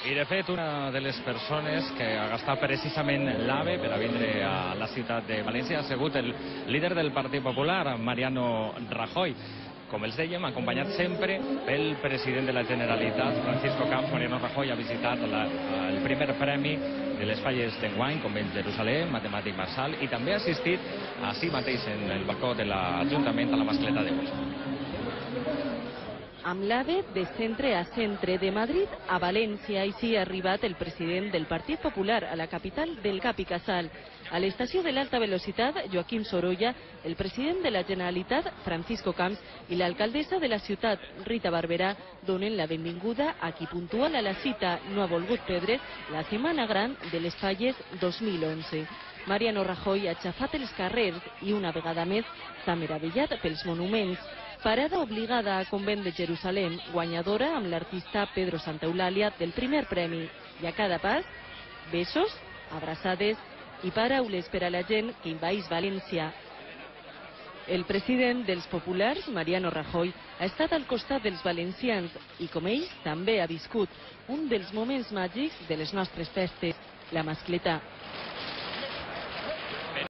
I de fet, una de les persones que ha gastat precisament l'AVE per a vindre a la ciutat de València ha sigut el líder del Partit Popular, Mariano Rajoy. Com els dèiem, acompanyat sempre pel president de la Generalitat, Francisco Camps. Mariano Rajoy ha visitat el primer premi de les falles d'enguany, Convent Jerusalem, Matemàtic Marsal, i també ha assistit així mateix en el balcó de l'Ajuntament a la mascleta de Bosch. Amb l'AVE de centre a centre de Madrid a València, així ha arribat el president del Partit Popular a la capital del Cap i Casal. A l'estació de l'alta velocitat, Joaquim Sorolla, el president de la Generalitat, Francisco Camps, i l'alcaldessa de la ciutat, Rita Barberà, donen la benvinguda a qui puntual a la cita no ha volgut perdre la Setmana Gran de les Falles 2011. Mariano Rajoy ha aixafat els carrers i una vegada més s'ha meravellat pels monuments. Parada obligada a Convent de Jerusalem, guanyadora amb l'artista Pedro Santaeulàlia del primer premi. I a cada pas, besos, abraçades i paraules per a la gent que envaeix València. El president dels populars, Mariano Rajoy, ha estat al costat dels valencians i, com ells, també ha viscut un dels moments màgics de les nostres festes, la mascleta.